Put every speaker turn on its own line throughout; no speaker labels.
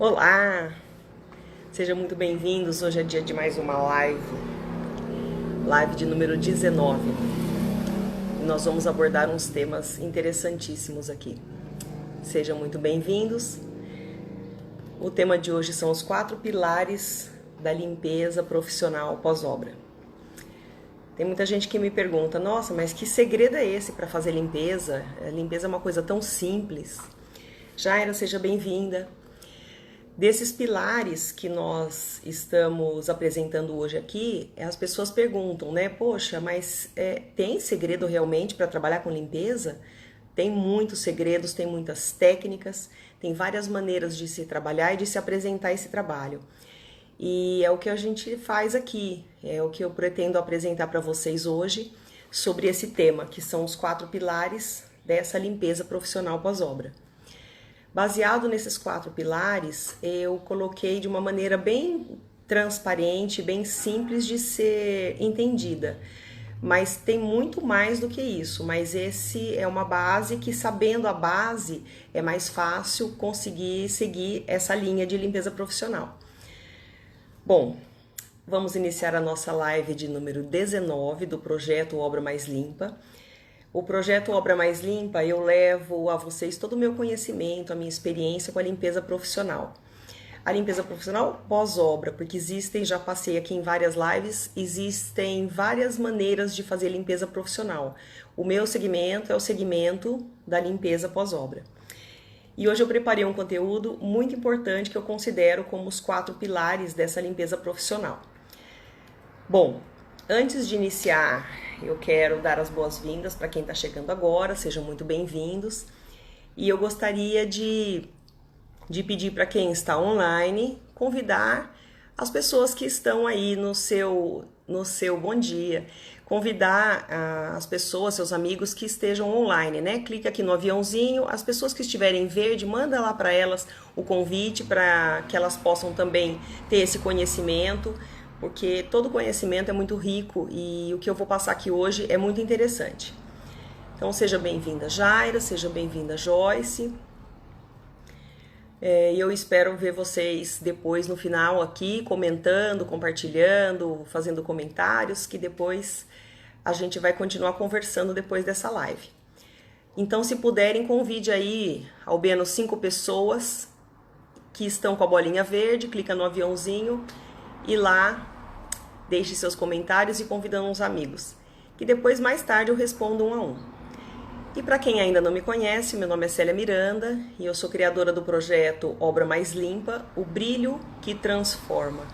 Olá, sejam muito bem-vindos. Hoje é dia de mais uma live de número 19. E nós vamos abordar uns temas interessantíssimos aqui. Sejam muito bem-vindos. O tema de hoje são os 4 pilares da limpeza profissional pós-obra. Tem muita gente que me pergunta, nossa, mas que segredo é esse para fazer limpeza? A limpeza é uma coisa tão simples. Jaira, seja bem-vinda. Desses pilares que nós estamos apresentando hoje aqui, as pessoas perguntam, né? Poxa, mas tem segredo realmente para trabalhar com limpeza? Tem muitos segredos, tem muitas técnicas, tem várias maneiras de se trabalhar e de se apresentar esse trabalho. E é o que a gente faz aqui, é o que eu pretendo apresentar para vocês hoje sobre esse tema, que são os 4 pilares dessa limpeza profissional pós-obra. Baseado nesses 4 pilares, eu coloquei de uma maneira bem transparente, bem simples de ser entendida. Mas tem muito mais do que isso, mas esse é uma base que, sabendo a base, é mais fácil conseguir seguir essa linha de limpeza profissional. Bom, vamos iniciar a nossa live de número 19 do projeto Obra Mais Limpa. O projeto Obra Mais Limpa, eu levo a vocês todo o meu conhecimento, a minha experiência com a limpeza profissional. A limpeza profissional pós-obra, porque já passei aqui em várias lives, existem várias maneiras de fazer limpeza profissional. O meu segmento é o segmento da limpeza pós-obra. E hoje eu preparei um conteúdo muito importante que eu considero como os 4 pilares dessa limpeza profissional. Bom, antes de iniciar, eu quero dar as boas-vindas para quem está chegando agora, sejam muito bem-vindos. E eu gostaria de pedir para quem está online, convidar as pessoas que estão aí no seu bom dia, convidar as pessoas, seus amigos que estejam online, né? Clica aqui no aviãozinho, as pessoas que estiverem em verde, manda lá para elas o convite para que elas possam também ter esse conhecimento, porque todo conhecimento é muito rico e o que eu vou passar aqui hoje é muito interessante. Então, seja bem-vinda, Jaira, seja bem-vinda, Joyce. Eu espero ver vocês depois no final aqui, comentando, compartilhando, fazendo comentários, que depois a gente vai continuar conversando depois dessa live. Então, se puderem, convide aí ao menos 5 pessoas que estão com a bolinha verde, clica no aviãozinho e lá deixe seus comentários e convidando uns amigos, que depois, mais tarde, eu respondo um a um. E para quem ainda não me conhece, meu nome é Célia Miranda e eu sou criadora do projeto Obra Mais Limpa, o brilho que transforma.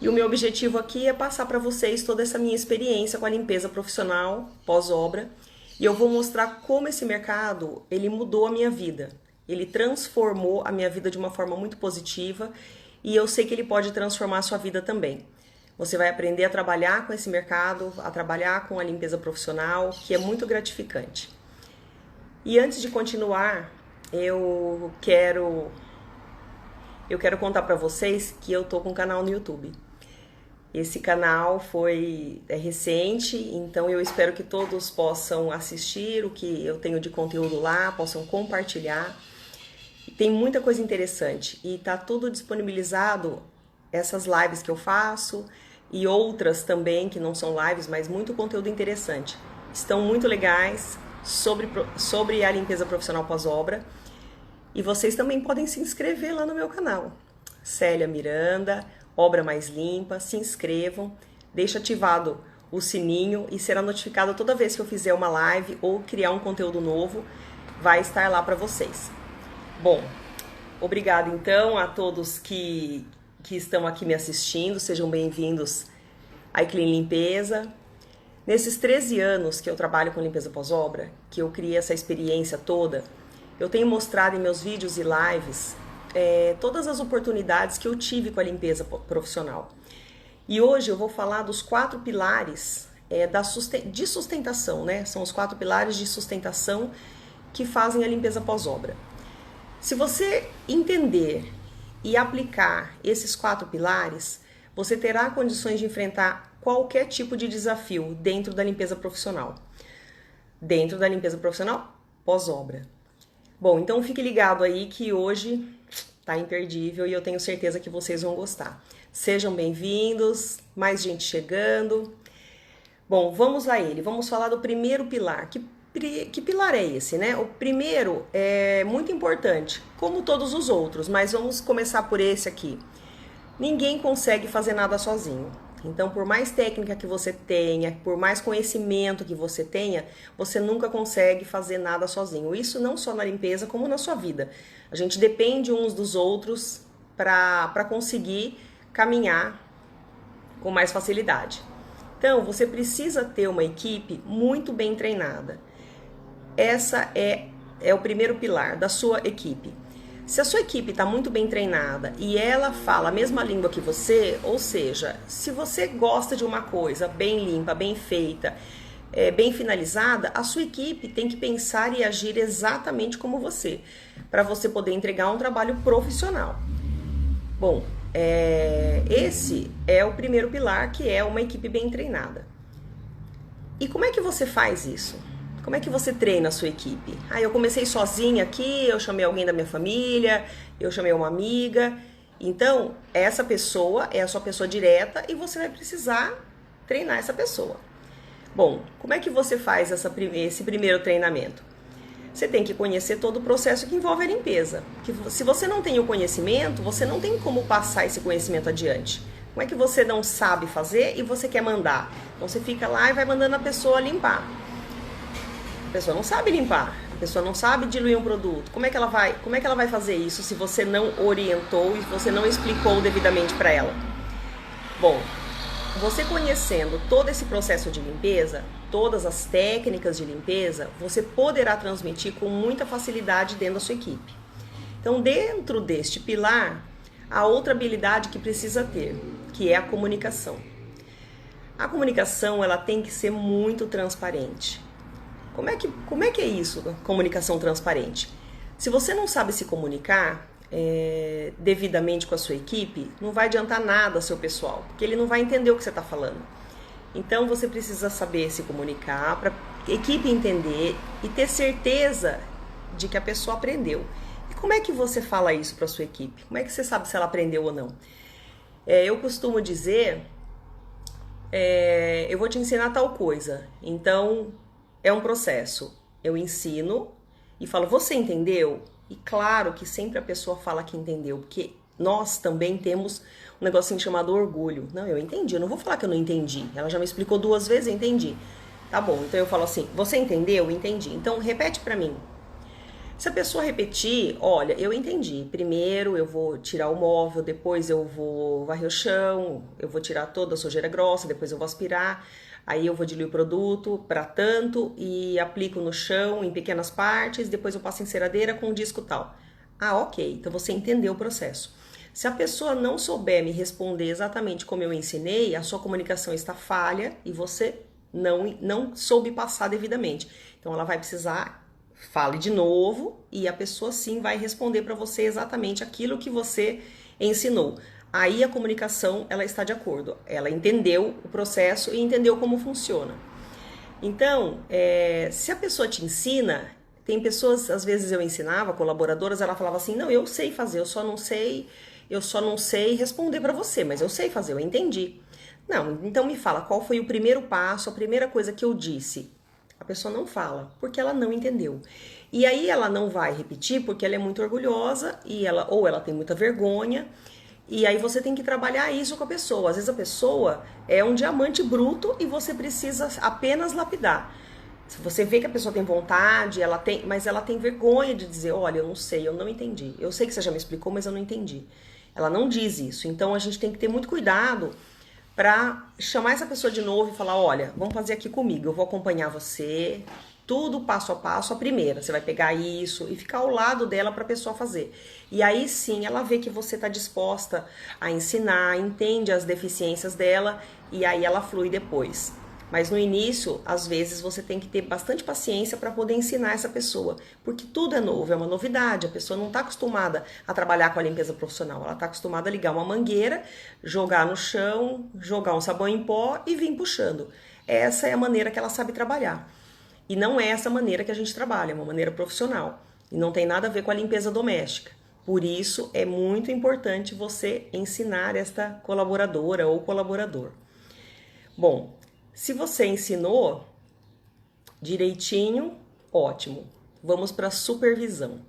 E o meu objetivo aqui é passar para vocês toda essa minha experiência com a limpeza profissional pós-obra e eu vou mostrar como esse mercado ele mudou a minha vida, ele transformou a minha vida de uma forma muito positiva e eu sei que ele pode transformar a sua vida também. Você vai aprender a trabalhar com esse mercado, a trabalhar com a limpeza profissional, que é muito gratificante. E antes de continuar, eu quero contar para vocês que eu tô com um canal no YouTube. Esse canal é recente, então eu espero que todos possam assistir o que eu tenho de conteúdo lá, possam compartilhar. Tem muita coisa interessante e tá tudo disponibilizado, essas lives que eu faço e outras também que não são lives, mas muito conteúdo interessante. Estão muito legais sobre a limpeza profissional pós-obra e vocês também podem se inscrever lá no meu canal. Célia Miranda, Obra Mais Limpa, se inscrevam, deixa ativado o sininho e será notificado toda vez que eu fizer uma live ou criar um conteúdo novo, vai estar lá para vocês. Bom, obrigada então a todos que estão aqui me assistindo, sejam bem-vindos à Clean Limpeza. Nesses 13 anos que eu trabalho com limpeza pós-obra, que eu criei essa experiência toda, eu tenho mostrado em meus vídeos e lives todas as oportunidades que eu tive com a limpeza profissional. E hoje eu vou falar dos 4 pilares de sustentação, né? São os 4 pilares de sustentação que fazem a limpeza pós-obra. Se você entender e aplicar esses 4 pilares, você terá condições de enfrentar qualquer tipo de desafio dentro da limpeza profissional. Dentro da limpeza profissional pós-obra. Bom, então fique ligado aí que hoje tá imperdível e eu tenho certeza que vocês vão gostar. Sejam bem-vindos, mais gente chegando. Bom, vamos a ele. Vamos falar do primeiro pilar. Que pilar é esse, né? O primeiro é muito importante, como todos os outros, mas vamos começar por esse aqui. Ninguém consegue fazer nada sozinho. Então, por mais técnica que você tenha, por mais conhecimento que você tenha, você nunca consegue fazer nada sozinho. Isso não só na limpeza, como na sua vida. A gente depende uns dos outros para conseguir caminhar com mais facilidade. Então, você precisa ter uma equipe muito bem treinada. Essa é o primeiro pilar da sua equipe. Se a sua equipe está muito bem treinada e ela fala a mesma língua que você, ou seja, se você gosta de uma coisa bem limpa, bem feita, bem finalizada, a sua equipe tem que pensar e agir exatamente como você, para você poder entregar um trabalho profissional. Bom, esse é o primeiro pilar, que é uma equipe bem treinada. E como é que você faz isso? Como é que você treina a sua equipe? Eu comecei sozinha aqui, eu chamei alguém da minha família, eu chamei uma amiga. Então, essa pessoa é a sua pessoa direta e você vai precisar treinar essa pessoa. Bom, como é que você faz esse primeiro treinamento? Você tem que conhecer todo o processo que envolve a limpeza. Porque se você não tem o conhecimento, você não tem como passar esse conhecimento adiante. Como é que você não sabe fazer e você quer mandar? Então, você fica lá e vai mandando a pessoa limpar. A pessoa não sabe limpar, a pessoa não sabe diluir um produto. Como é que ela vai fazer isso se você não orientou e você não explicou devidamente para ela? Bom, você conhecendo todo esse processo de limpeza, todas as técnicas de limpeza, você poderá transmitir com muita facilidade dentro da sua equipe. Então, dentro deste pilar, há outra habilidade que precisa ter, que é a comunicação. A comunicação, ela tem que ser muito transparente. Como é que é isso, comunicação transparente? Se você não sabe se comunicar devidamente com a sua equipe, não vai adiantar nada ao seu pessoal, porque ele não vai entender o que você está falando. Então, você precisa saber se comunicar para a equipe entender e ter certeza de que a pessoa aprendeu. E como é que você fala isso para a sua equipe? Como é que você sabe se ela aprendeu ou não? Eu costumo dizer, eu vou te ensinar tal coisa, então... É um processo. Eu ensino e falo, você entendeu? E claro que sempre a pessoa fala que entendeu, porque nós também temos um negocinho chamado orgulho. Não, eu entendi, eu não vou falar que eu não entendi. Ela já me explicou 2 vezes, eu entendi. Tá bom, então eu falo assim, você entendeu? Entendi. Então repete pra mim. Se a pessoa repetir, olha, eu entendi. Primeiro eu vou tirar o móvel, depois eu vou varrer o chão, eu vou tirar toda a sujeira grossa, depois eu vou aspirar. Aí eu vou diluir o produto para tanto e aplico no chão em pequenas partes, depois eu passo em enceradeira com um disco tal. Ok, então você entendeu o processo. Se a pessoa não souber me responder exatamente como eu ensinei, a sua comunicação está falha e você não soube passar devidamente. Então ela vai precisar, fale de novo e a pessoa sim vai responder para você exatamente aquilo que você ensinou. Aí a comunicação, ela está de acordo. Ela entendeu o processo e entendeu como funciona. Então, se a pessoa te ensina, tem pessoas, às vezes eu ensinava, colaboradoras, ela falava assim, não, eu sei fazer, eu só não sei responder para você, mas eu sei fazer, eu entendi. Não, então me fala, qual foi o primeiro passo, a primeira coisa que eu disse? A pessoa não fala, porque ela não entendeu. E aí ela não vai repetir, porque ela é muito orgulhosa, ou ela tem muita vergonha. E aí você tem que trabalhar isso com a pessoa. Às vezes a pessoa é um diamante bruto e você precisa apenas lapidar. Se você vê que a pessoa tem vontade, mas ela tem vergonha de dizer, olha, eu não sei, eu não entendi. Eu sei que você já me explicou, mas eu não entendi. Ela não diz isso. Então a gente tem que ter muito cuidado para chamar essa pessoa de novo e falar, olha, vamos fazer aqui comigo, eu vou acompanhar você, tudo passo a passo, a primeira. Você vai pegar isso e ficar ao lado dela para a pessoa fazer. E aí sim, ela vê que você está disposta a ensinar, entende as deficiências dela e aí ela flui depois. Mas no início, às vezes, você tem que ter bastante paciência para poder ensinar essa pessoa, porque tudo é novo, é uma novidade, a pessoa não está acostumada a trabalhar com a limpeza profissional, ela está acostumada a ligar uma mangueira, jogar no chão, jogar um sabão em pó e vir puxando. Essa é a maneira que ela sabe trabalhar. E não é essa maneira que a gente trabalha, é uma maneira profissional. E não tem nada a ver com a limpeza doméstica. Por isso é muito importante você ensinar esta colaboradora ou colaborador. Bom, se você ensinou direitinho, ótimo. Vamos para a supervisão.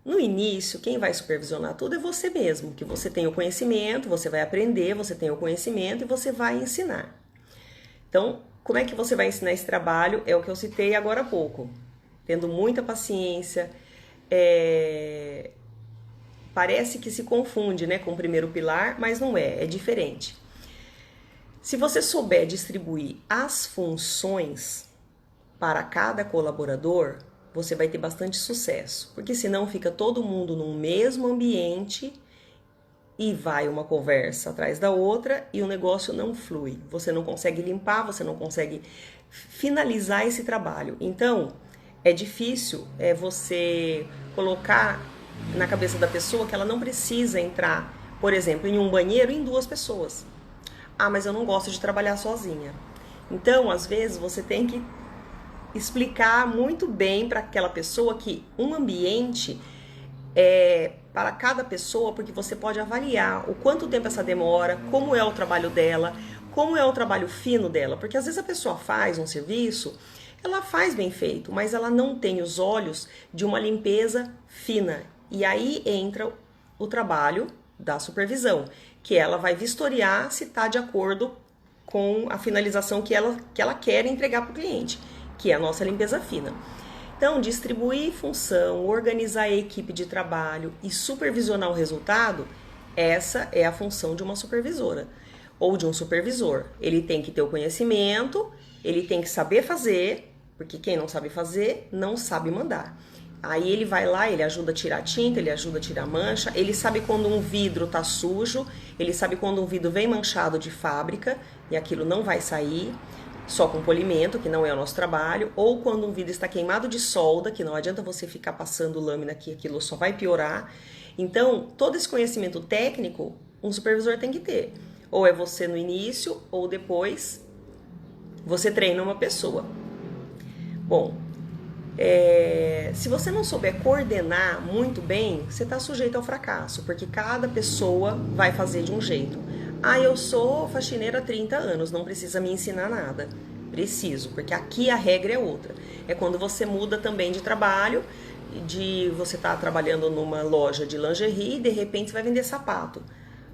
No início, quem vai supervisionar tudo é você mesmo, que você tem o conhecimento, você vai aprender, você tem o conhecimento e você vai ensinar. Então, como é que você vai ensinar esse trabalho? É o que eu citei agora há pouco. Tendo muita paciência, parece que se confunde, né, com o primeiro pilar, mas não é diferente. Se você souber distribuir as funções para cada colaborador, você vai ter bastante sucesso, porque senão fica todo mundo no mesmo ambiente e vai uma conversa atrás da outra e o negócio não flui. Você não consegue limpar, você não consegue finalizar esse trabalho. Então, é difícil você colocar na cabeça da pessoa que ela não precisa entrar, por exemplo, em um banheiro em 2 pessoas. Ah, mas eu não gosto de trabalhar sozinha. Então, às vezes, você tem que explicar muito bem para aquela pessoa que um ambiente é para cada pessoa, porque você pode avaliar o quanto tempo essa demora, como é o trabalho dela, como é o trabalho fino dela, porque às vezes a pessoa faz um serviço, ela faz bem feito, mas ela não tem os olhos de uma limpeza fina. E aí entra o trabalho da supervisão, que ela vai vistoriar se está de acordo com a finalização que ela quer entregar para o cliente, que é a nossa limpeza fina. Então, distribuir função, organizar a equipe de trabalho e supervisionar o resultado, essa é a função de uma supervisora ou de um supervisor. Ele tem que ter o conhecimento, ele tem que saber fazer, porque quem não sabe fazer, não sabe mandar. Aí ele vai lá, ele ajuda a tirar tinta, ele ajuda a tirar mancha, ele sabe quando um vidro tá sujo, ele sabe quando um vidro vem manchado de fábrica e aquilo não vai sair só com polimento, que não é o nosso trabalho, ou quando um vidro está queimado de solda, que não adianta você ficar passando lâmina que aquilo só vai piorar. Então, todo esse conhecimento técnico, um supervisor tem que ter. Ou é você no início, ou depois você treina uma pessoa. Bom, se você não souber coordenar muito bem, você está sujeito ao fracasso, porque cada pessoa vai fazer de um jeito. Ah, eu sou faxineira há 30 anos, não precisa me ensinar nada. Preciso, porque aqui a regra é outra. É quando você muda também de trabalho, de você estar trabalhando numa loja de lingerie e de repente você vai vender sapato.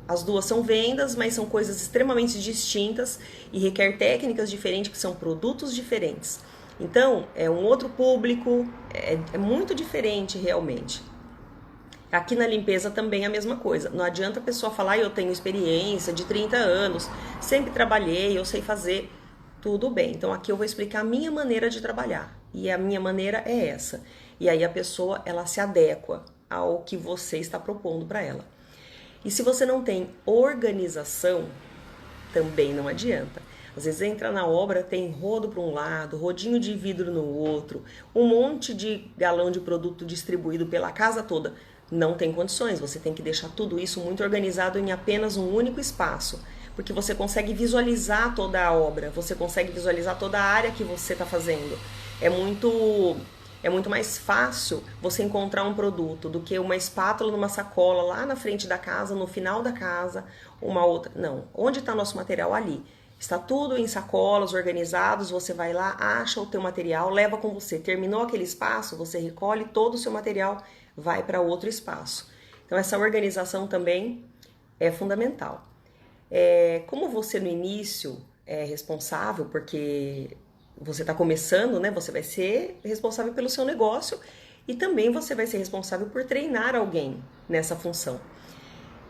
As duas são vendas, mas são coisas extremamente distintas e requer técnicas diferentes, que são produtos diferentes. Então, é um outro público, é muito diferente realmente. Aqui na limpeza também é a mesma coisa. Não adianta a pessoa falar, eu tenho experiência de 30 anos, sempre trabalhei, eu sei fazer. Tudo bem. Então aqui eu vou explicar a minha maneira de trabalhar. E a minha maneira é essa. E aí a pessoa, ela se adequa ao que você está propondo para ela. E se você não tem organização, também não adianta. Às vezes entra na obra, tem rodo para um lado, rodinho de vidro no outro, um monte de galão de produto distribuído pela casa toda. Não tem condições, você tem que deixar tudo isso muito organizado em apenas um único espaço, porque você consegue visualizar toda a obra, você consegue visualizar toda a área que você está fazendo. É muito mais fácil você encontrar um produto do que uma espátula numa sacola lá na frente da casa, no final da casa, uma outra. Não, onde está nosso material? Ali. Está tudo em sacolas, organizados, você vai lá, acha o teu material, leva com você. Terminou aquele espaço, você recolhe todo o seu material, vai para outro espaço. Então essa organização também é fundamental. Como você no início é responsável, porque você está começando, né? Você vai ser responsável pelo seu negócio e também você vai ser responsável por treinar alguém nessa função.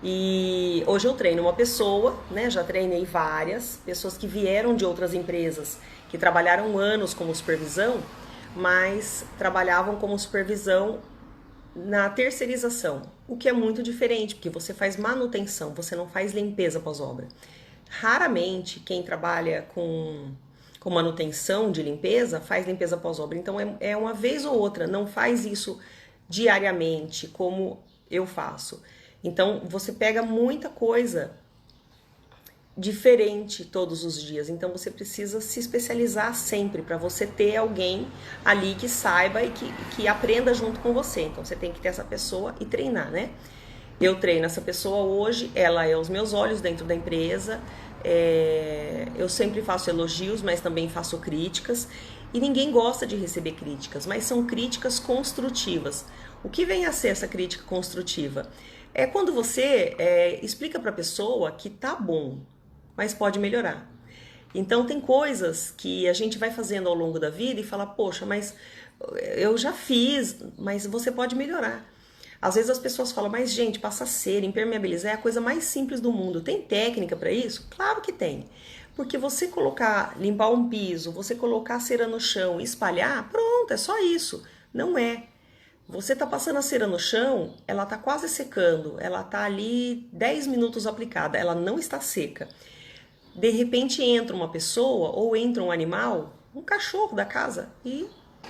E hoje eu treino uma pessoa, né? Já treinei várias pessoas que vieram de outras empresas, que trabalharam anos como supervisão, mas trabalhavam como supervisão na terceirização, o que é muito diferente, porque você faz manutenção, você não faz limpeza pós-obra. Raramente quem trabalha com manutenção de limpeza faz limpeza pós-obra, então é uma vez ou outra, não faz isso diariamente como eu faço. Então você pega muita coisa diferente todos os dias. Então você precisa se especializar sempre para você ter alguém ali que saiba e que aprenda junto com você. Então você tem que ter essa pessoa e treinar, né? Eu treino essa pessoa hoje, ela é os meus olhos dentro da empresa. Eu sempre faço elogios, mas também faço críticas. E ninguém gosta de receber críticas, mas são críticas construtivas. O que vem a ser essa crítica construtiva? É quando você explica para a pessoa que tá bom, mas pode melhorar. Então tem coisas que a gente vai fazendo ao longo da vida e fala, poxa, mas eu já fiz, mas você pode melhorar. Às vezes as pessoas falam, mas gente, passar cera, impermeabilizar é a coisa mais simples do mundo. Tem técnica para isso? Claro que tem. Porque você limpar um piso, você colocar a cera no chão e espalhar, pronto, é só isso. Não é. Você tá passando a cera no chão, ela tá quase secando, ela tá ali 10 minutos aplicada, ela não está seca. De repente entra uma pessoa ou entra um animal, um cachorro da casa e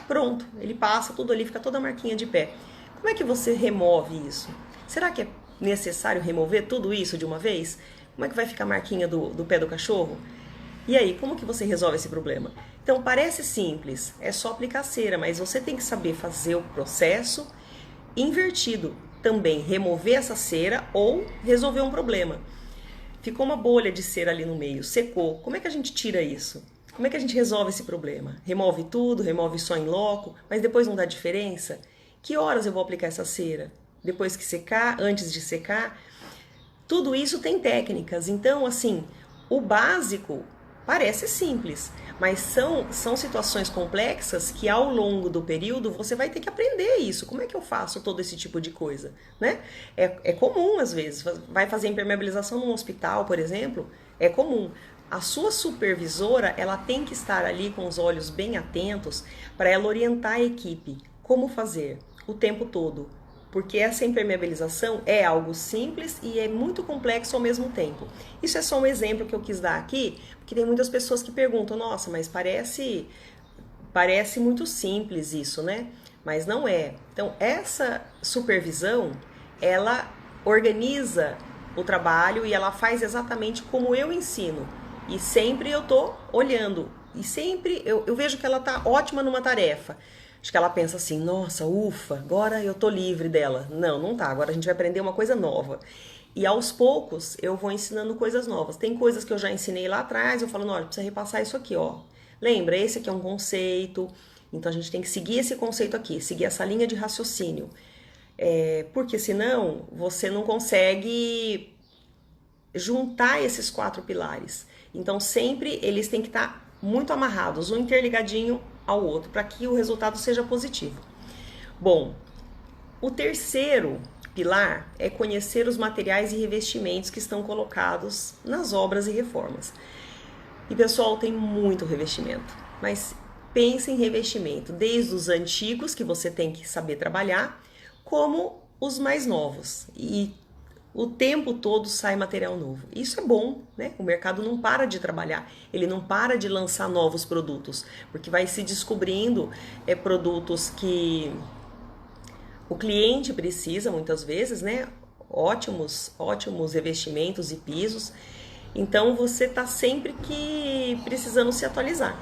pronto, ele passa tudo ali, fica toda a marquinha de pé. Como é que você remove isso? Será que é necessário remover tudo isso de uma vez? Como é que vai ficar a marquinha do pé do cachorro? E aí, como que você resolve esse problema? Então, parece simples, é só aplicar cera, mas você tem que saber fazer o processo invertido. Também remover essa cera ou resolver um problema. Ficou uma bolha de cera ali no meio, secou. Como é que a gente tira isso? Como é que a gente resolve esse problema? Remove tudo, remove só em loco, mas depois não dá diferença? Que horas eu vou aplicar essa cera? Depois que secar, antes de secar? Tudo isso tem técnicas. Então, assim, o básico parece simples, mas são situações complexas que ao longo do período você vai ter que aprender isso. Como é que eu faço todo esse tipo de coisa, né? É comum às vezes, vai fazer impermeabilização num hospital, por exemplo, é comum. A sua supervisora, ela tem que estar ali com os olhos bem atentos para ela orientar a equipe como fazer o tempo todo. Porque essa impermeabilização é algo simples e é muito complexo ao mesmo tempo. Isso é só um exemplo que eu quis dar aqui, porque tem muitas pessoas que perguntam, nossa, mas parece muito simples isso, né? Mas não é. Então, essa supervisão, ela organiza o trabalho e ela faz exatamente como eu ensino. E sempre eu tô olhando. E sempre eu vejo que ela tá ótima numa tarefa. Acho que ela pensa assim, nossa, ufa, agora eu tô livre dela. Não, não tá, agora a gente vai aprender uma coisa nova. E aos poucos eu vou ensinando coisas novas. Tem coisas que eu já ensinei lá atrás, eu falo, olha, precisa repassar isso aqui, ó. Lembra, esse aqui é um conceito, então a gente tem que seguir esse conceito aqui, seguir essa linha de raciocínio. Porque senão você não consegue juntar esses 4 pilares. Então sempre eles têm que estar muito amarrados, um interligadinho ao outro, para que o resultado seja positivo. Bom, o terceiro pilar é conhecer os materiais e revestimentos que estão colocados nas obras e reformas. E pessoal, tem muito revestimento, mas pense em revestimento, desde os antigos, que você tem que saber trabalhar, como os mais novos. E o tempo todo sai material novo. Isso é bom, né? O mercado não para de trabalhar, ele não para de lançar novos produtos, porque vai se descobrindo produtos que o cliente precisa muitas vezes, né? Ótimos revestimentos e pisos. Então você está sempre que precisando se atualizar.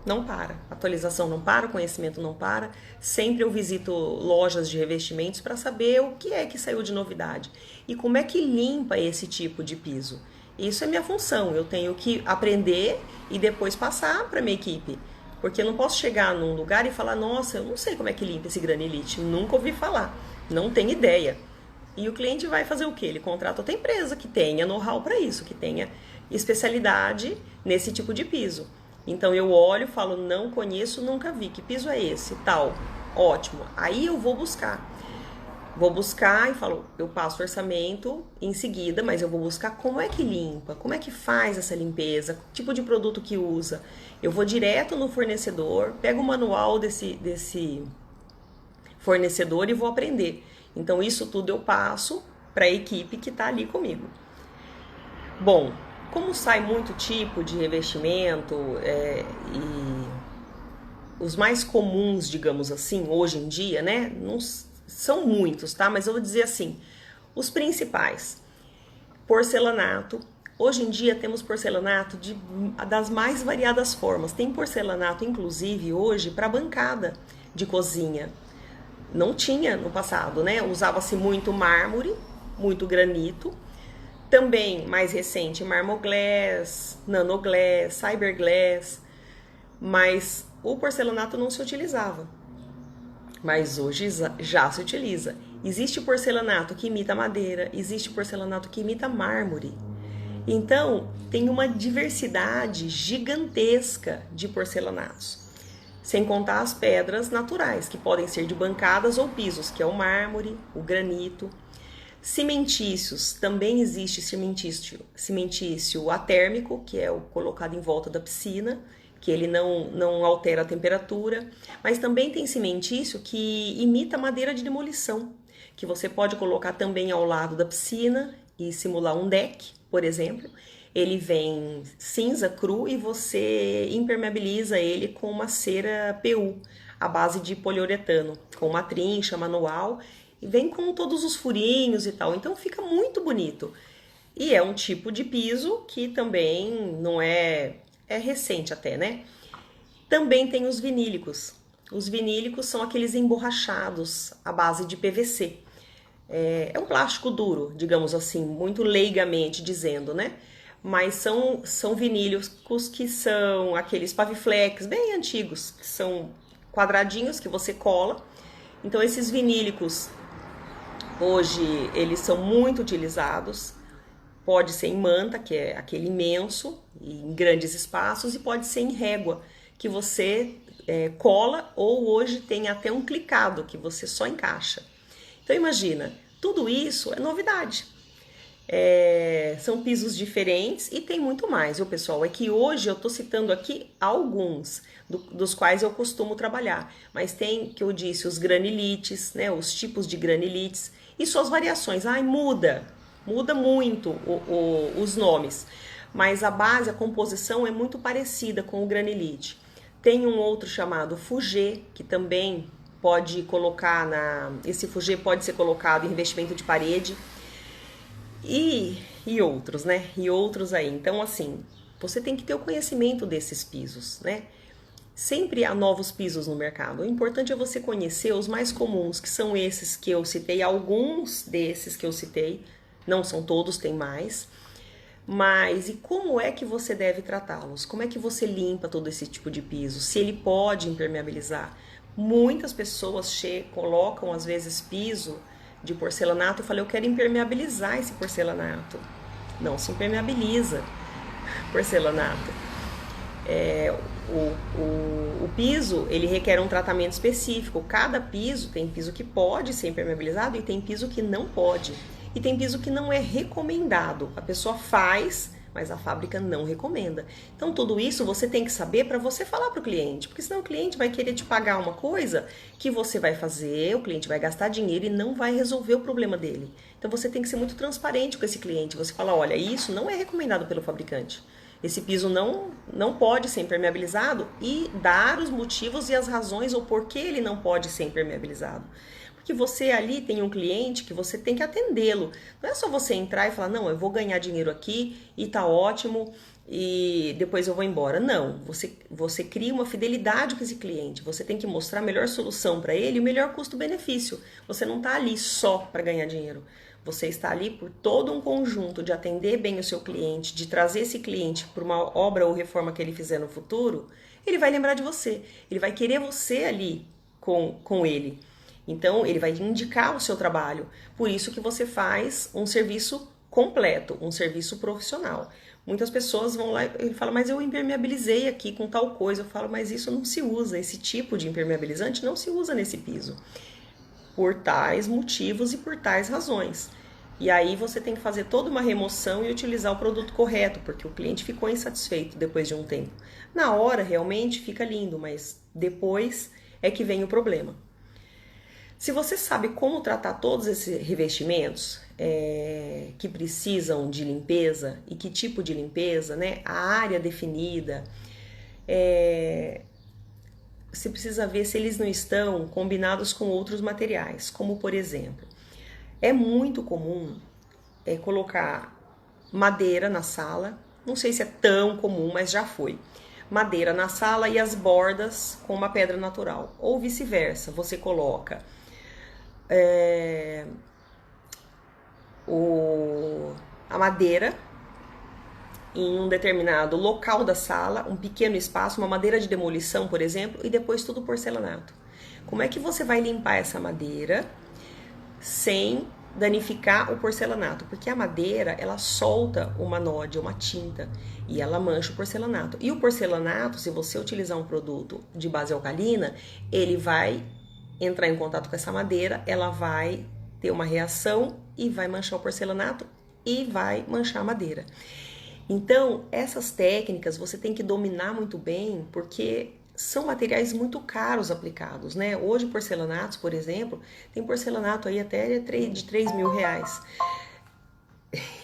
Não para, atualização não para, o conhecimento não para. Sempre eu visito lojas de revestimentos para saber o que é que saiu de novidade e como é que limpa esse tipo de piso. Isso é minha função, eu tenho que aprender e depois passar para minha equipe. Porque eu não posso chegar num lugar e falar, nossa, eu não sei como é que limpa esse granilite, nunca ouvi falar, não tenho ideia. E o cliente vai fazer o quê? Ele contrata outra empresa que tenha know-how para isso, que tenha especialidade nesse tipo de piso. Então eu olho e falo, não conheço, nunca vi, que piso é esse? Tal, ótimo. Aí eu vou buscar e falo, eu passo o orçamento em seguida, mas eu vou buscar como é que limpa, como é que faz essa limpeza, que tipo de produto que usa. Eu vou direto no fornecedor, pego o manual desse fornecedor e vou aprender. Então isso tudo eu passo para a equipe que está ali comigo. Bom, como sai muito tipo de revestimento e os mais comuns, digamos assim, hoje em dia, né? Não são muitos, tá? Mas eu vou dizer assim, os principais: porcelanato, Hoje em dia temos porcelanato das mais variadas formas. Tem porcelanato, inclusive, hoje para bancada de cozinha. Não tinha no passado, né? Usava-se muito mármore, muito granito. Também, mais recente, Marmoglass, Nanoglass, Cyberglass. Mas o porcelanato não se utilizava. Mas hoje já se utiliza. Existe porcelanato que imita madeira, existe porcelanato que imita mármore. Então, tem uma diversidade gigantesca de porcelanatos. Sem contar as pedras naturais, que podem ser de bancadas ou pisos, que é o mármore, o granito. Cimentícios, também existe cimentício atérmico, que é o colocado em volta da piscina, que ele não altera a temperatura. Mas também tem cimentício que imita madeira de demolição, que você pode colocar também ao lado da piscina e simular um deck, por exemplo. Ele vem cinza cru e você impermeabiliza ele com uma cera PU, à base de poliuretano, com uma trincha manual, e vem com todos os furinhos e tal, então fica muito bonito. E é um tipo de piso que também não é recente até, né? Também tem os vinílicos. Os vinílicos são aqueles emborrachados à base de PVC. É um plástico duro, digamos assim, muito leigamente dizendo, né? Mas são vinílicos que são aqueles paviflex bem antigos, que são quadradinhos que você cola. Então esses vinílicos, hoje, eles são muito utilizados. Pode ser em manta, que é aquele imenso, em grandes espaços, e pode ser em régua, que você cola, ou hoje tem até um clicado, que você só encaixa. Então imagina, tudo isso é novidade. São pisos diferentes e tem muito mais, viu, pessoal? É que hoje eu tô citando aqui alguns dos quais eu costumo trabalhar, mas tem, que eu disse, os granilites, né? Os tipos de granilites e suas variações. Muda muito os nomes, mas a base, a composição é muito parecida com o granilite. Tem um outro chamado fugê, que também pode colocar esse fugê pode ser colocado em revestimento de parede. E outros, né? E outros aí. Então, assim, você tem que ter o conhecimento desses pisos, né? Sempre há novos pisos no mercado. O importante é você conhecer os mais comuns, que são esses que eu citei, alguns desses que eu citei, não são todos, tem mais. Mas e como é que você deve tratá-los? Como é que você limpa todo esse tipo de piso? Se ele pode impermeabilizar? Muitas pessoas colocam, às vezes, piso de porcelanato e falam, eu quero impermeabilizar esse porcelanato. Não se impermeabiliza porcelanato. O piso, ele requer um tratamento específico. Cada piso, tem piso que pode ser impermeabilizado e tem piso que não pode. E tem piso que não é recomendado. A pessoa faz, mas a fábrica não recomenda. Então, tudo isso você tem que saber para você falar para o cliente, porque senão o cliente vai querer te pagar uma coisa que você vai fazer, o cliente vai gastar dinheiro e não vai resolver o problema dele. Então, você tem que ser muito transparente com esse cliente. Você fala, olha, isso não é recomendado pelo fabricante. Esse piso não pode ser impermeabilizado e dar os motivos e as razões ou por que ele não pode ser impermeabilizado. Porque você ali tem um cliente que você tem que atendê-lo. Não é só você entrar e falar, não, eu vou ganhar dinheiro aqui e tá ótimo e depois eu vou embora. Não, você cria uma fidelidade com esse cliente. Você tem que mostrar a melhor solução para ele e o melhor custo-benefício. Você não tá ali só para ganhar dinheiro. Você está ali por todo um conjunto de atender bem o seu cliente, de trazer esse cliente para uma obra ou reforma que ele fizer no futuro. Ele vai lembrar de você. Ele vai querer você ali com ele. Então, ele vai indicar o seu trabalho. Por isso que você faz um serviço completo, um serviço profissional. Muitas pessoas vão lá e falam, mas eu impermeabilizei aqui com tal coisa. Eu falo, mas isso não se usa, esse tipo de impermeabilizante não se usa nesse piso. Por tais motivos e por tais razões. E aí você tem que fazer toda uma remoção e utilizar o produto correto, porque o cliente ficou insatisfeito depois de um tempo. Na hora, realmente, fica lindo, mas depois é que vem o problema. Se você sabe como tratar todos esses revestimentos que precisam de limpeza e que tipo de limpeza, né? A área definida, você precisa ver se eles não estão combinados com outros materiais, como por exemplo, é muito comum colocar madeira na sala. Não sei se é tão comum, mas já foi. Madeira na sala e as bordas com uma pedra natural. Ou vice-versa, você coloca a madeira em um determinado local da sala, um pequeno espaço, uma madeira de demolição, por exemplo, e depois tudo porcelanato. Como é que você vai limpar essa madeira sem danificar o porcelanato? Porque a madeira, ela solta uma nódia, uma tinta, e ela mancha o porcelanato. E o porcelanato, se você utilizar um produto de base alcalina, ele vai entrar em contato com essa madeira, ela vai ter uma reação e vai manchar o porcelanato e vai manchar a madeira. Então, essas técnicas você tem que dominar muito bem, porque são materiais muito caros aplicados, né? Hoje, porcelanatos, por exemplo, tem porcelanato aí até de 3 mil reais.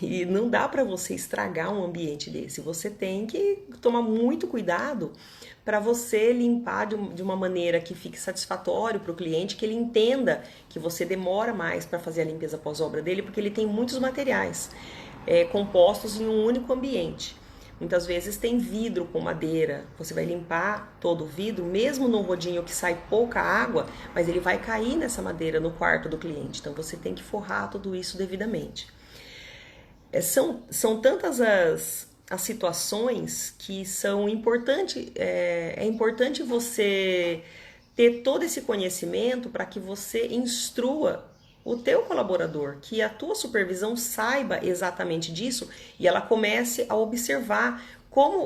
E não dá para você estragar um ambiente desse. Você tem que tomar muito cuidado para você limpar de uma maneira que fique satisfatório para o cliente, que ele entenda que você demora mais para fazer a limpeza pós-obra dele, porque ele tem muitos materiais compostos em um único ambiente. Muitas vezes tem vidro com madeira, você vai limpar todo o vidro, mesmo num rodinho que sai pouca água, mas ele vai cair nessa madeira no quarto do cliente, então você tem que forrar tudo isso devidamente. São tantas as situações que são importantes, é importante você ter todo esse conhecimento para que você instrua o teu colaborador, que a tua supervisão saiba exatamente disso e ela comece a observar como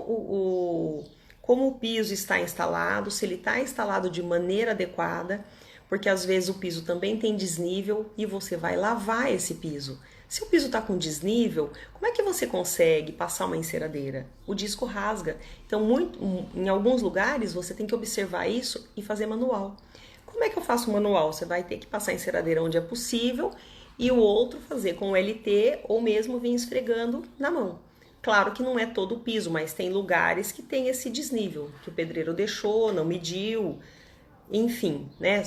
o piso está instalado, se ele está instalado de maneira adequada, porque às vezes o piso também tem desnível e você vai lavar esse piso. Se o piso está com desnível, como é que você consegue passar uma enceradeira? O disco rasga. Então, em alguns lugares, você tem que observar isso e fazer manual. Como é que eu faço manual? Você vai ter que passar a enceradeira onde é possível e o outro fazer com o LT ou mesmo vir esfregando na mão. Claro que não é todo o piso, mas tem lugares que tem esse desnível, que o pedreiro deixou, não mediu, enfim, né?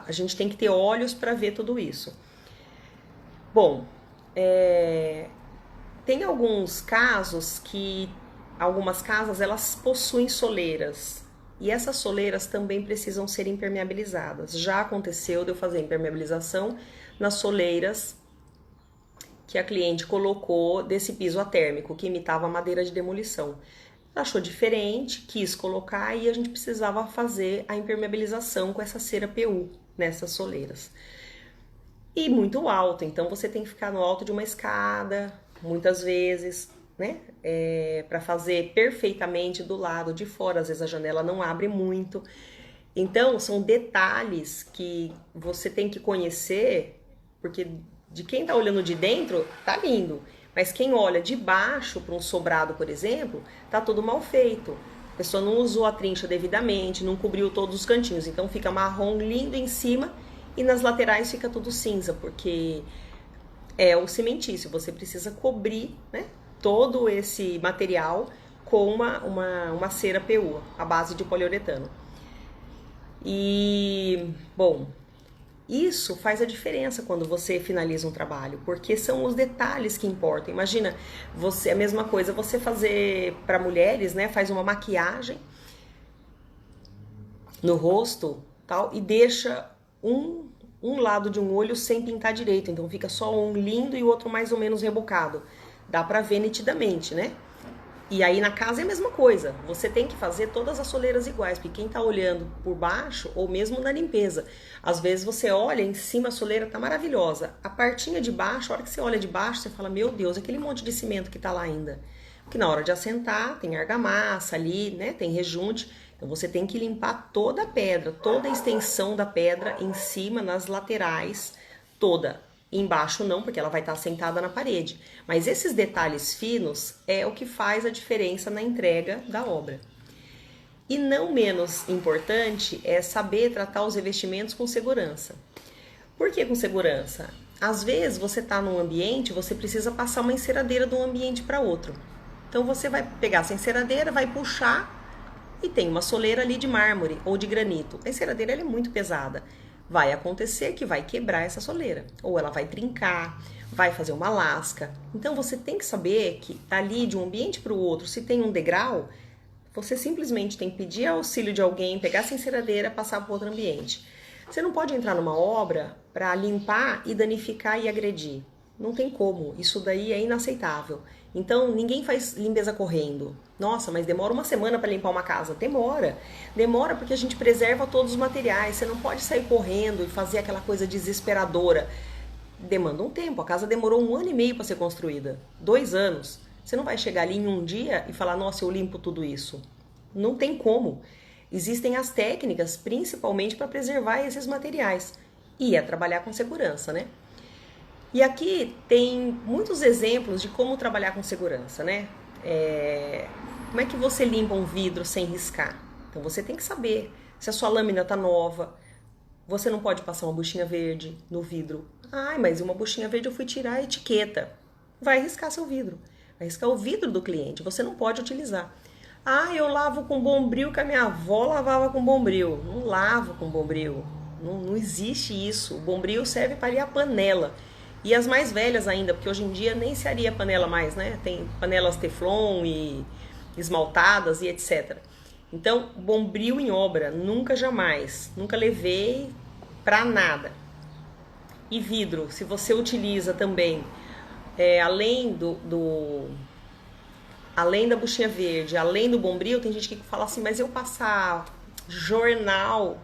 A gente tem que ter olhos para ver tudo isso. Bom, tem alguns casos que algumas casas elas possuem soleiras. E essas soleiras também precisam ser impermeabilizadas. Já aconteceu de eu fazer impermeabilização nas soleiras que a cliente colocou desse piso atérmico, que imitava madeira de demolição. Ela achou diferente, quis colocar e a gente precisava fazer a impermeabilização com essa cera PU nessas soleiras. E muito alto, então você tem que ficar no alto de uma escada, muitas vezes, né? Para fazer perfeitamente do lado de fora, às vezes a janela não abre muito. Então, são detalhes que você tem que conhecer, porque de quem tá olhando de dentro, tá lindo. Mas quem olha de baixo para um sobrado, por exemplo, tá tudo mal feito. A pessoa não usou a trincha devidamente, não cobriu todos os cantinhos. Então, fica marrom lindo em cima e nas laterais fica tudo cinza, porque é o cimentício. Você precisa cobrir, né, todo esse material com uma cera PU, à base de poliuretano. E, bom, isso faz a diferença quando você finaliza um trabalho, porque são os detalhes que importam. Imagina, a mesma coisa, você fazer para mulheres, né, faz uma maquiagem no rosto, tal, e deixa um lado de um olho sem pintar direito, então fica só um lindo e o outro mais ou menos rebocado. Dá pra ver nitidamente, né? E aí na casa é a mesma coisa. Você tem que fazer todas as soleiras iguais, porque quem tá olhando por baixo, ou mesmo na limpeza, às vezes você olha em cima, a soleira tá maravilhosa. A partinha de baixo, a hora que você olha de baixo, você fala, meu Deus, aquele monte de cimento que tá lá ainda. Porque na hora de assentar, tem argamassa ali, né? Tem rejunte. Então você tem que limpar toda a pedra, toda a extensão da pedra em cima, nas laterais, toda. Embaixo não, porque ela vai estar assentada na parede. Mas esses detalhes finos é o que faz a diferença na entrega da obra. E não menos importante é saber tratar os revestimentos com segurança. Por que com segurança? Às vezes você está num ambiente, você precisa passar uma enceradeira de um ambiente para outro. Então você vai pegar essa enceradeira, vai puxar e tem uma soleira ali de mármore ou de granito. A enceradeira ela é muito pesada. vai acontecer que vai quebrar essa soleira, ou ela vai trincar, vai fazer uma lasca. Então você tem que saber que ali de um ambiente para o outro, se tem um degrau, você simplesmente tem que pedir auxílio de alguém, pegar essa enceradeira, passar para outro ambiente. Você não pode entrar numa obra para limpar e danificar e agredir. Não tem como, isso daí é inaceitável. Então, ninguém faz limpeza correndo. Nossa, mas demora uma semana para limpar uma casa. Demora. Demora porque a gente preserva todos os materiais. Você não pode sair correndo e fazer aquela coisa desesperadora. Demanda um tempo. A casa demorou 1 ano e meio para ser construída. 2 anos. Você não vai chegar ali em um dia e falar, nossa, eu limpo tudo isso. Não tem como. Existem as técnicas, principalmente para preservar esses materiais. E é trabalhar com segurança, né? E aqui tem muitos exemplos de como trabalhar com segurança, né? Como é que você limpa um vidro sem riscar? Então você tem que saber se a sua lâmina está nova. Você não pode passar uma buchinha verde no vidro. Ai, mas uma buchinha verde eu fui tirar a etiqueta. Vai riscar seu vidro. Vai riscar o vidro do cliente. Você não pode utilizar. Ah, eu lavo com bombril que a minha avó lavava com bombril. Não lavo com bombril. Não existe isso. O bombril serve para arear a panela. E as mais velhas ainda, porque hoje em dia nem se areia panela mais, né? Tem panelas teflon e esmaltadas e etc. Então, bombril em obra, nunca jamais. Nunca levei pra nada. E vidro, se você utiliza também, além da buchinha verde, além do bombril, tem gente que fala assim, mas eu passar jornal...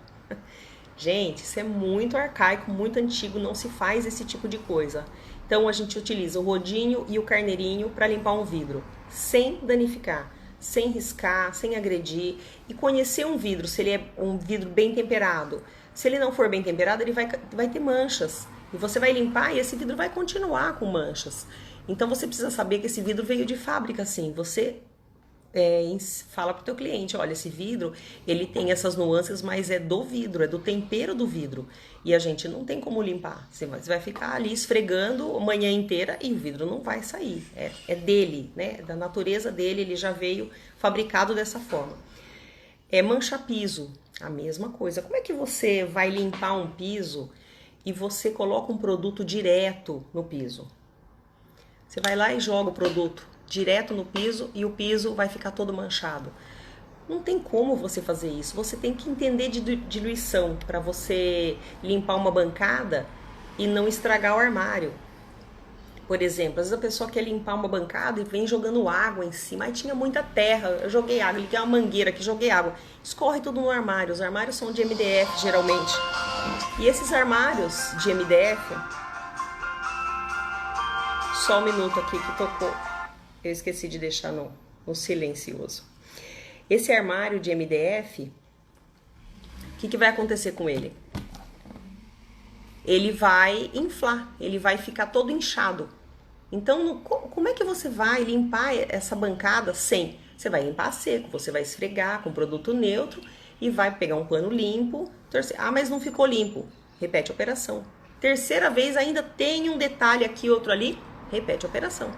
Gente, isso é muito arcaico, muito antigo, não se faz esse tipo de coisa. Então a gente utiliza o rodinho e o carneirinho para limpar um vidro, sem danificar, sem riscar, sem agredir. E conhecer um vidro, se ele é um vidro bem temperado. Se ele não for bem temperado, ele vai ter manchas. E você vai limpar e esse vidro vai continuar com manchas. Então você precisa saber que esse vidro veio de fábrica, sim. Você... fala pro teu cliente, olha, esse vidro, ele tem essas nuances, mas é do vidro, é do tempero do vidro. E a gente não tem como limpar. Você vai ficar ali esfregando a manhã inteira e o vidro não vai sair. É dele, né? Da natureza dele, ele já veio fabricado dessa forma. Mancha piso, a mesma coisa. Como é que você vai limpar um piso e você coloca um produto direto no piso? Você vai lá e joga o produto direto no piso e o piso vai ficar todo manchado. Não tem como você fazer isso. Você tem que entender de diluição para você limpar uma bancada e não estragar o armário. Por exemplo, às vezes a pessoa quer limpar uma bancada e vem jogando água em cima. Aí tinha muita terra, eu joguei água, liguei uma mangueira aqui, joguei água. Escorre tudo no armário. Os armários são de MDF, geralmente. E esses armários de MDF... Só um minuto aqui que tocou. Eu esqueci de deixar no silencioso. Esse armário de MDF, o que vai acontecer com ele? Ele vai inflar, ele vai ficar todo inchado. Então, como é que você vai limpar essa bancada sem? Você vai limpar a seco, você vai esfregar com produto neutro e vai pegar um pano limpo. Torcer. Ah, mas não ficou limpo. Repete a operação. Terceira vez ainda tem um detalhe aqui, outro ali. Repete a operação.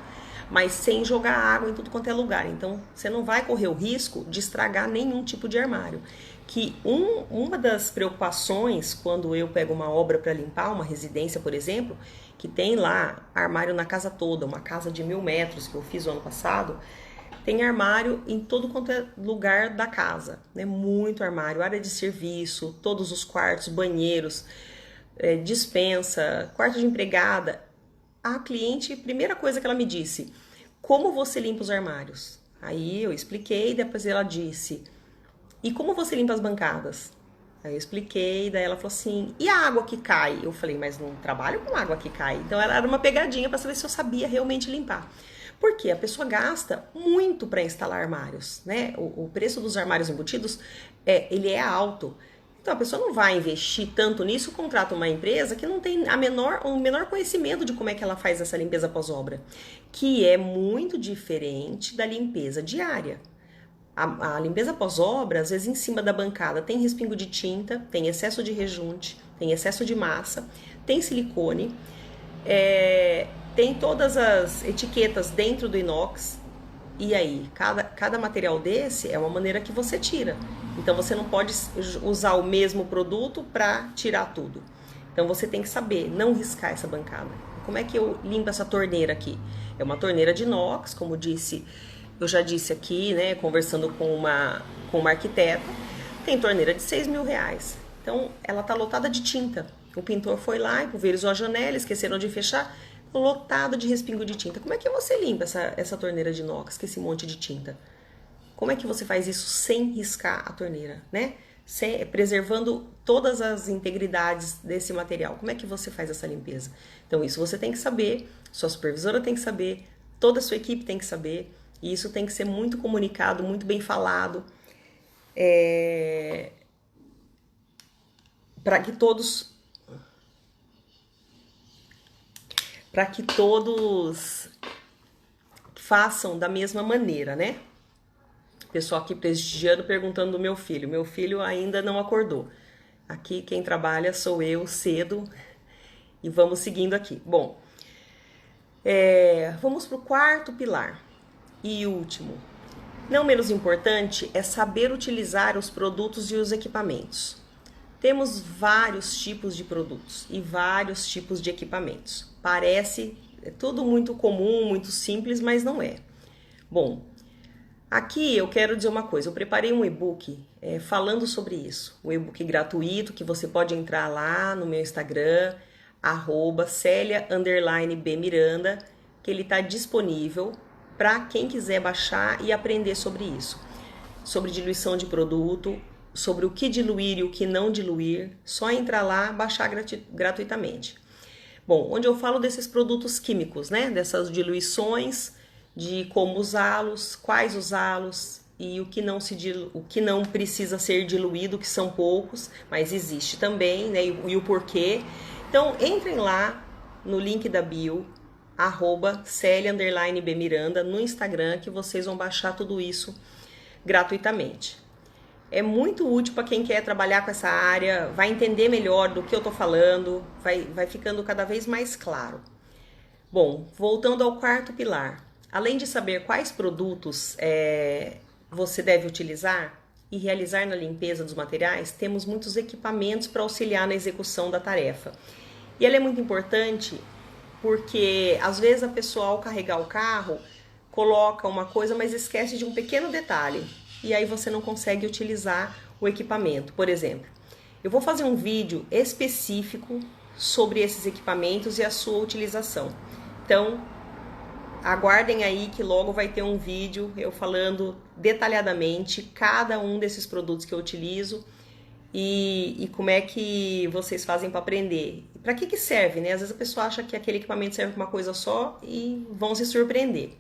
Mas sem jogar água em tudo quanto é lugar. Então, você não vai correr o risco de estragar nenhum tipo de armário. Que uma das preocupações, quando eu pego uma obra para limpar, uma residência, por exemplo, que tem lá armário na casa toda, uma casa de 1000 metros que eu fiz o ano passado, tem armário em todo quanto é lugar da casa, né? Muito armário, área de serviço, todos os quartos, banheiros, despensa, quarto de empregada. A cliente, primeira coisa que ela me disse, como você limpa os armários? Aí eu expliquei, depois ela disse, e como você limpa as bancadas? Aí eu expliquei, daí ela falou assim, e a água que cai? Eu falei, mas não trabalho com água que cai. Então ela era uma pegadinha para saber se eu sabia realmente limpar. Porque a pessoa gasta muito para instalar armários, né? O preço dos armários embutidos, ele é alto. Então, a pessoa não vai investir tanto nisso, contrata uma empresa que não tem o menor conhecimento de como é que ela faz essa limpeza pós-obra, que é muito diferente da limpeza diária. A limpeza pós-obra, às vezes em cima da bancada, tem respingo de tinta, tem excesso de rejunte, tem excesso de massa, tem silicone, tem todas as etiquetas dentro do inox. E aí, cada material desse é uma maneira que você tira. Então você não pode usar o mesmo produto para tirar tudo. Então você tem que saber não riscar essa bancada. Como é que eu limpo essa torneira aqui? É uma torneira de inox, como eu já disse aqui, né, conversando com uma arquiteta. Tem torneira de R$6.000. Então ela tá lotada de tinta. O pintor foi lá e pulverizou a janela, esqueceram de fechar, lotada de respingo de tinta. Como é que você limpa essa torneira de inox com esse monte de tinta? Como é que você faz isso sem riscar a torneira, né? Preservando todas as integridades desse material. Como é que você faz essa limpeza? Então isso você tem que saber, sua supervisora tem que saber, toda a sua equipe tem que saber, e isso tem que ser muito comunicado, muito bem falado, para que todos façam da mesma maneira, né? Pessoal aqui prestigiando, perguntando do meu filho. Meu filho ainda não acordou. Aqui quem trabalha sou eu cedo e vamos seguindo aqui. Bom, vamos para o quarto pilar e último. Não menos importante é saber utilizar os produtos e os equipamentos. Temos vários tipos de produtos e vários tipos de equipamentos. Parece tudo muito comum, muito simples, mas não é. Bom, aqui eu quero dizer uma coisa, eu preparei um e-book falando sobre isso. Um e-book gratuito que você pode entrar lá no meu Instagram, @Celia_B Miranda, que ele está disponível para quem quiser baixar e aprender sobre isso. Sobre diluição de produto, sobre o que diluir e o que não diluir, só entrar lá, baixar gratuitamente. Bom, onde eu falo desses produtos químicos, né? Dessas diluições, de como usá-los, quais usá-los e o que não precisa ser diluído, que são poucos, mas existe também, né? E o porquê. Então, entrem lá no link da bio, @Celia_B Miranda no Instagram, que vocês vão baixar tudo isso gratuitamente. É muito útil para quem quer trabalhar com essa área, vai entender melhor do que eu estou falando, vai ficando cada vez mais claro. Bom, voltando ao quarto pilar. Além de saber quais produtos você deve utilizar e realizar na limpeza dos materiais, temos muitos equipamentos para auxiliar na execução da tarefa. E ela é muito importante porque às vezes a pessoa, ao carregar o carro, coloca uma coisa, mas esquece de um pequeno detalhe. E aí você não consegue utilizar o equipamento. Por exemplo, eu vou fazer um vídeo específico sobre esses equipamentos e a sua utilização. Então, aguardem aí que logo vai ter um vídeo eu falando detalhadamente cada um desses produtos que eu utilizo e como é que vocês fazem para aprender. Para que serve, né? Às vezes a pessoa acha que aquele equipamento serve para uma coisa só e vão se surpreender.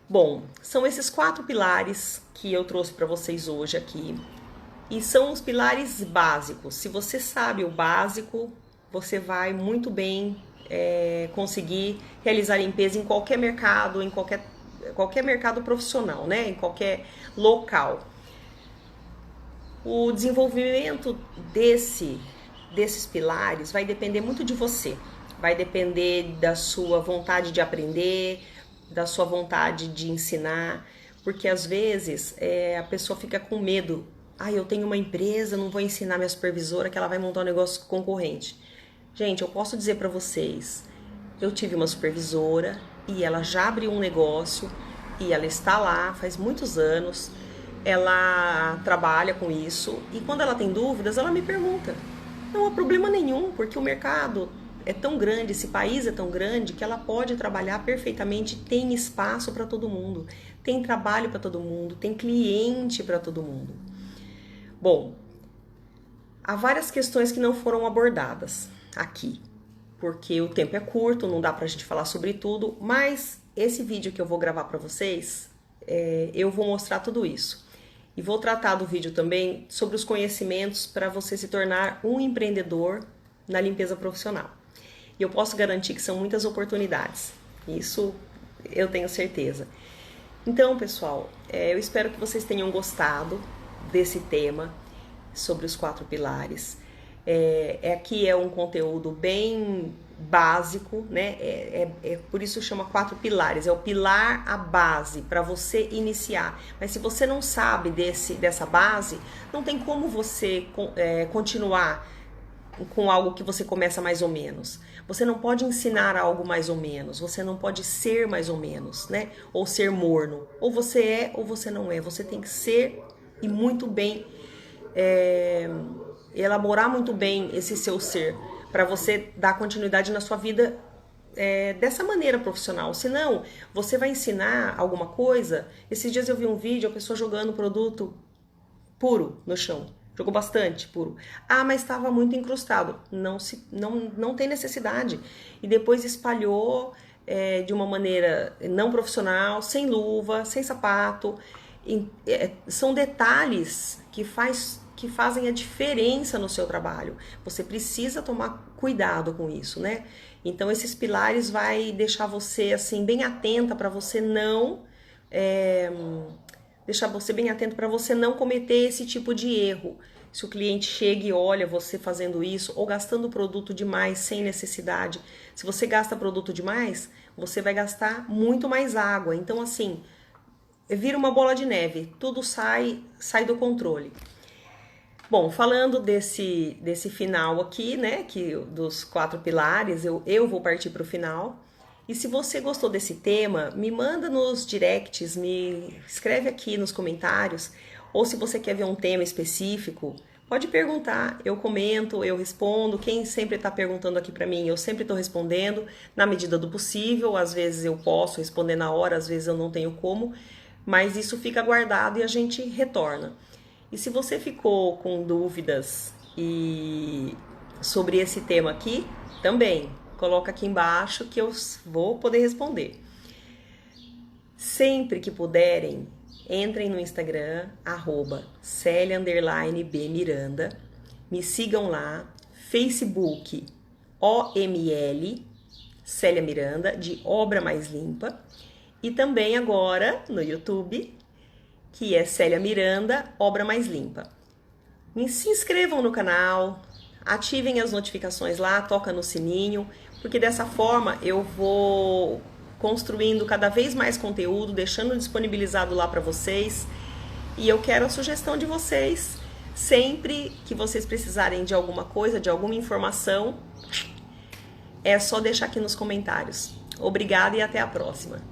Bom, são esses 4 pilares que eu trouxe para vocês hoje aqui. E são os pilares básicos. Se você sabe o básico, você vai muito bem conseguir realizar limpeza em qualquer mercado, em qualquer mercado profissional, né? Em qualquer local. O desenvolvimento desses pilares vai depender muito de você. Vai depender da sua vontade de aprender, da sua vontade de ensinar, porque às vezes a pessoa fica com medo. Eu tenho uma empresa, não vou ensinar minha supervisora que ela vai montar um negócio concorrente. Gente, eu posso dizer para vocês, eu tive uma supervisora e ela já abriu um negócio e ela está lá faz muitos anos, ela trabalha com isso e quando ela tem dúvidas, ela me pergunta. Não há problema nenhum, porque o mercado é tão grande, esse país é tão grande que ela pode trabalhar perfeitamente, tem espaço para todo mundo, tem trabalho para todo mundo, tem cliente para todo mundo. Bom, há várias questões que não foram abordadas aqui, porque o tempo é curto, não dá pra gente falar sobre tudo, mas esse vídeo que eu vou gravar para vocês, eu vou mostrar tudo isso. E vou tratar do vídeo também sobre os conhecimentos para você se tornar um empreendedor na limpeza profissional. E eu posso garantir que são muitas oportunidades. Isso eu tenho certeza. Então, pessoal, eu espero que vocês tenham gostado desse tema sobre os 4 pilares. Aqui é um conteúdo bem básico, né? Por isso chama 4 pilares. É o pilar, a base para você iniciar. Mas se você não sabe dessa base, não tem como você continuar com algo que você começa mais ou menos. Você não pode ensinar algo mais ou menos. Você não pode ser mais ou menos, né? Ou ser morno. Ou você é ou você não é. Você tem que ser e muito bem elaborar muito bem esse seu ser, para você dar continuidade na sua vida dessa maneira profissional. Senão, você vai ensinar alguma coisa. Esses dias eu vi um vídeo, a pessoa jogando produto puro no chão. Jogou bastante puro. Ah, mas estava muito incrustado. Não tem necessidade. E depois espalhou de uma maneira não profissional, sem luva, sem sapato. São detalhes que fazem a diferença no seu trabalho. Você precisa tomar cuidado com isso, né? Então, esses pilares vai deixar você, assim, bem atenta para você não... deixar você bem atento para você não cometer esse tipo de erro. Se o cliente chega e olha você fazendo isso, ou gastando produto demais sem necessidade. Se você gasta produto demais, você vai gastar muito mais água. Então, assim, vira uma bola de neve. Tudo sai do controle. Bom, falando desse final aqui, né, dos 4 pilares, eu vou partir para o final. E se você gostou desse tema, me manda nos directs, me escreve aqui nos comentários. Ou se você quer ver um tema específico, pode perguntar, eu comento, eu respondo. Quem sempre está perguntando aqui para mim, eu sempre estou respondendo na medida do possível. Às vezes eu posso responder na hora, às vezes eu não tenho como, mas isso fica guardado e a gente retorna. E se você ficou com dúvidas sobre esse tema aqui, também coloca aqui embaixo que eu vou poder responder. Sempre que puderem, entrem no Instagram, @Celia_B_Miranda, me sigam lá, Facebook, OML, Célia Miranda, de Obra Mais Limpa, e também agora no YouTube, que é Célia Miranda, Obra Mais Limpa. Se inscrevam no canal, ativem as notificações lá, toca no sininho, porque dessa forma eu vou construindo cada vez mais conteúdo, deixando disponibilizado lá para vocês. E eu quero a sugestão de vocês. Sempre que vocês precisarem de alguma coisa, de alguma informação, é só deixar aqui nos comentários. Obrigada e até a próxima.